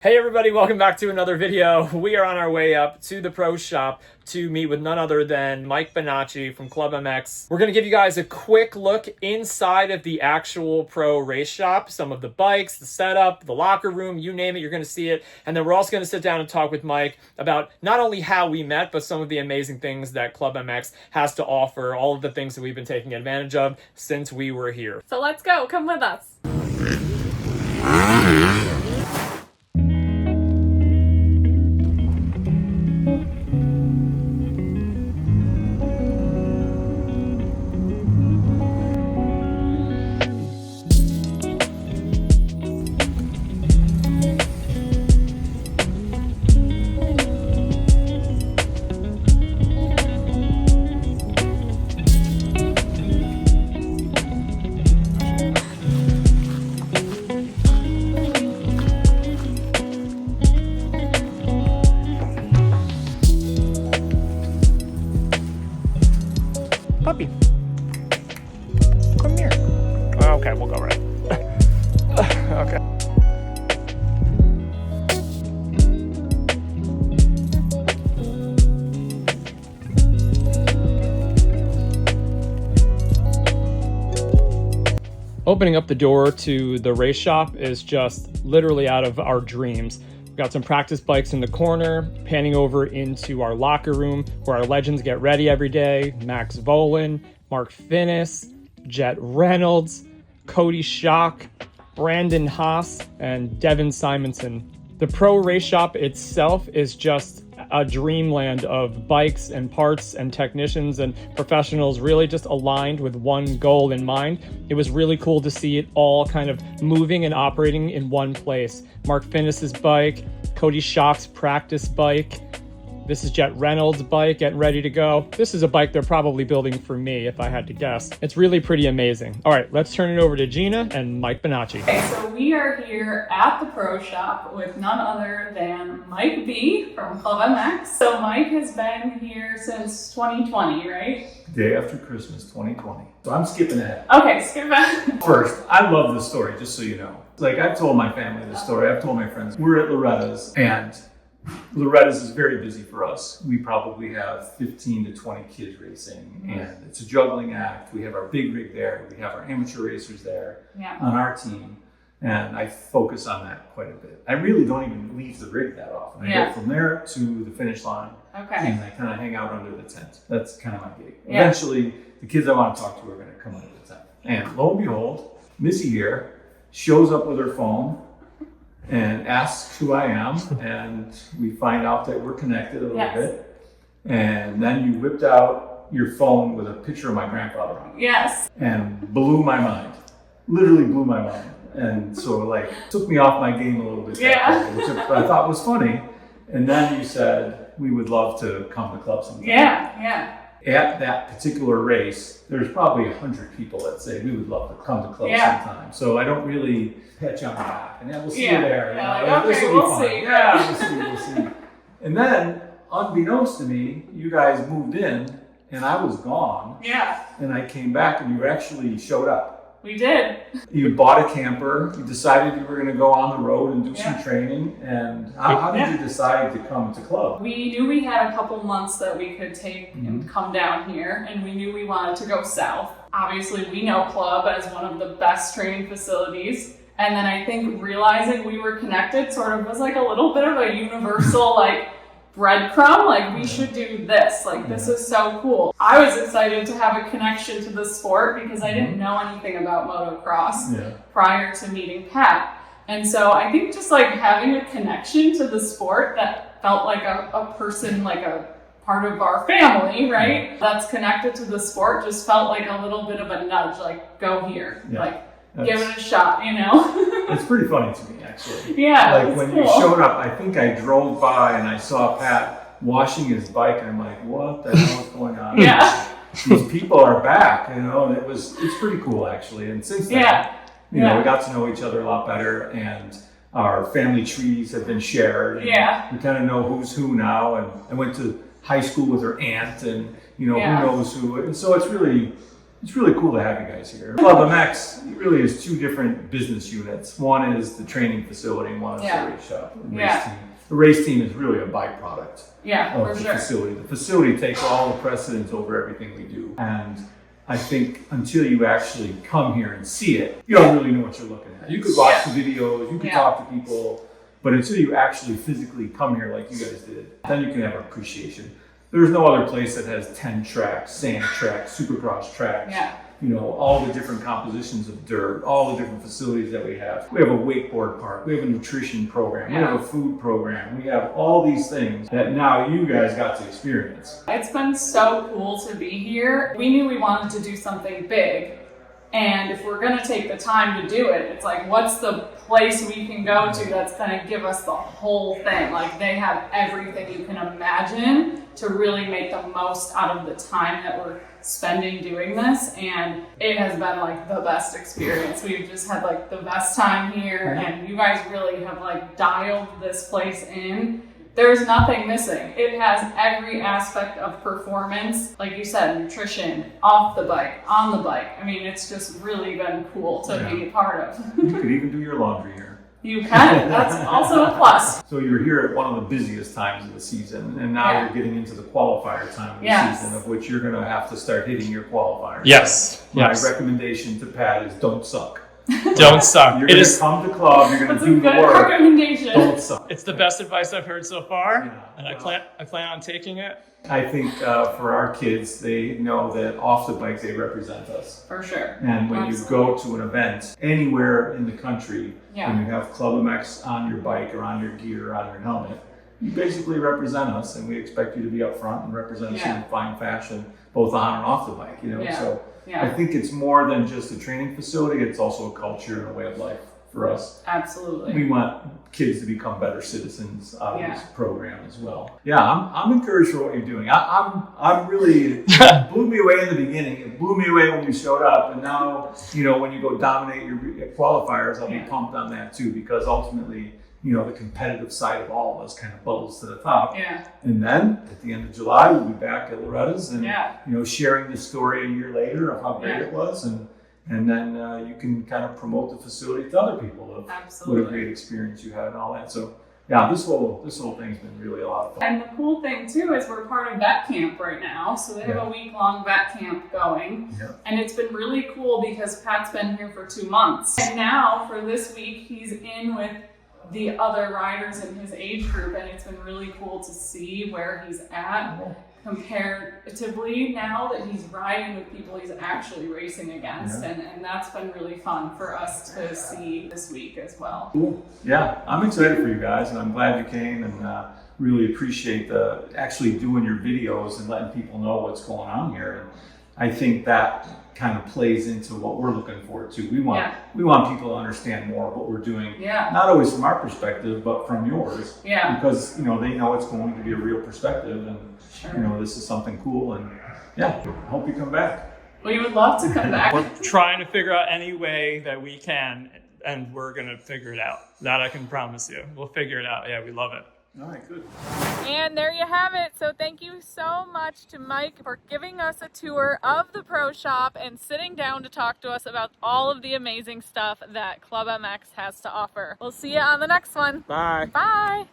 Hey everybody, welcome back to another video. We are on our way up to the pro shop to meet with none other than Mike Bonacci from Club MX. We're going to give you guys a quick look inside of the actual pro race shop, some of the bikes, the setup, the locker room, you name it, you're going to see it. And then we're also going to sit down and talk with Mike about not only how we met, but some of the amazing things that Club MX has to offer, all of the things that we've been taking advantage of since we were here. So let's go, come with us. Puppy, come here. Okay, we'll go right. Okay. Opening up the door to the race shop is just literally out of our dreams. We've got some practice bikes in the corner, panning over into our locker room where our legends get ready every day. Max Volan, Mark Finnis, Jet Reynolds, Cody Schock, Brandon Haas, and Devin Simonson. The pro race shop itself is just a dreamland of bikes and parts and technicians and professionals really just aligned with one goal in mind. It was really cool to see it all kind of moving and operating in one place. Mark Finnis's bike, Cody Schock's practice bike. This is Jet Reynolds' bike getting ready to go. This is a bike they're probably building for me if I had to guess. It's really pretty amazing. All right, let's turn it over to Gina and Mike Bonacci. Okay, so we are here at the pro shop with none other than Mike B from Club MX. So Mike has been here since 2020, right? Day after Christmas 2020. So I'm skipping ahead. Okay, skip back. First, I love this story, just so you know. Like, I've told my family this story, I've told my friends. We're at Loretta's, and Loretta's is very busy for us. We probably have 15 to 20 kids racing, and it's a juggling act. We have our big rig there, we have our amateur racers there on our team, and I focus on that quite a bit. I really don't even leave the rig that often. I go from there to the finish line, and I kind of hang out under the tent. That's kind of my gig. Eventually, the kids I want to talk to are going to come under the tent. And lo and behold, Missy here shows up with her phone and asks who I am, and we find out that we're connected a little bit. And then you whipped out your phone with a picture of my grandfather on it. Yes. And blew my mind. Literally blew my mind. And so like took me off my game a little bit. Which I thought was funny. And then you said we would love to come to club sometime. Yeah. At that particular race, there's probably 100 people that say we would love to come to club sometime. So I don't really pat you on the back. And we'll see you there. Okay, we'll see. We'll see. And then, unbeknownst to me, you guys moved in and I was gone. Yeah. And I came back and you actually showed up. We did. You bought a camper. You decided you were going to go on the road and do some training. And how did you decide to come to club? We knew we had a couple months that we could take and come down here, and we knew we wanted to go south. Obviously, we know club as one of the best training facilities. And then I think realizing we were connected sort of was like a little bit of a universal breadcrumb, like we should do this, this is so cool. I was excited to have a connection to the sport because I didn't know anything about motocross prior to meeting Pat. And so I think just having a connection to the sport that felt like a person, like a part of our family, right? That's connected to the sport just felt like a little bit of a nudge, go here, give it a shot, It's pretty funny to me, actually. Yeah. When you showed up, I think I drove by and I saw Pat washing his bike, and I'm like, what the hell is going on? These people are back, and it's pretty cool, actually. And since then, we got to know each other a lot better, and our family trees have been shared. And we kind of know who's who now, and I went to high school with her aunt, and who knows who. And so it's really it's really cool to have you guys here. Club MX really is two different business units. One is the training facility, and one is the race shop, the race team. The race team is really a byproduct of the facility. The facility takes all the precedence over everything we do. And I think until you actually come here and see it, you don't really know what you're looking at. You could watch the videos, you could talk to people, but until you actually physically come here like you guys did, then you can have appreciation. There's no other place that has 10 tracks, sand tracks, supercross tracks, you know, all the different compositions of dirt, all the different facilities that we have. We have a wakeboard park, we have a nutrition program, we have a food program, we have all these things that now you guys got to experience. It's been so cool to be here. We knew we wanted to do something big. And if we're gonna take the time to do it, it's like, what's the place we can go to that's gonna give us the whole thing? Like, they have everything you can imagine to really make the most out of the time that we're spending doing this. And it has been like the best experience. We've just had like the best time here, and you guys really have like dialed this place in. There's nothing missing. It has every aspect of performance. Like you said, nutrition, off the bike, on the bike. I mean, it's just really been cool to be a part of. You could even do your laundry here. You can. That's also a plus. So you're here at one of the busiest times of the season, and now you're getting into the qualifier time of the season, of which you're going to have to start hitting your qualifiers. Yes. My recommendation to Pat is don't suck. Don't suck. You're going to come to club, you're going to do the That's a good work. recommendation. Don't suck. It's the best advice I've heard so far, and I plan on taking it. I think for our kids, they know that off the bike they represent us. For sure. And when you go to an event anywhere in the country, when you have Club MX on your bike or on your gear or on your helmet, you basically represent us, and we expect you to be up front and represent us in fine fashion, both on and off the bike. You know, so I think it's more than just a training facility; it's also a culture and a way of life for us. Absolutely. We want kids to become better citizens out of this program as well. Yeah, I'm encouraged for what you're doing. I'm really it blew me away in the beginning. It blew me away when you showed up, and now you know when you go dominate your qualifiers, I'll be pumped on that too, because ultimately, you know, the competitive side of all of us kind of bubbles to the top. Yeah. And then at the end of July, we'll be back at Loretta's and you know, sharing the story a year later of how great it was, and then you can kind of promote the facility to other people of what a great experience you had and all that. So yeah, this whole thing's been really a lot of fun. And the cool thing too is we're part of vet camp right now, so they have a week-long vet camp going, and it's been really cool because Pat's been here for 2 months, and now for this week he's in with the other riders in his age group, and it's been really cool to see where he's at comparatively now that he's riding with people he's actually racing against, and that's been really fun for us to see this week as well. Cool. Yeah, I'm excited for you guys, and I'm glad you came, and really appreciate actually doing your videos and letting people know what's going on here. And I think that kind of plays into what we're looking forward to. We want people to understand more of what we're doing, not always from our perspective, but from yours, because you know they know it's going to be a real perspective, and you know this is something cool, and hope you come back. We would love to come back. We're trying to figure out any way that we can, and we're gonna figure it out. That I can promise you. We'll figure it out. Yeah, we love it. All right, good. And there you have it. So thank you so much to Mike for giving us a tour of the pro shop and sitting down to talk to us about all of the amazing stuff that Club MX has to offer. We'll see you on the next one. Bye. Bye.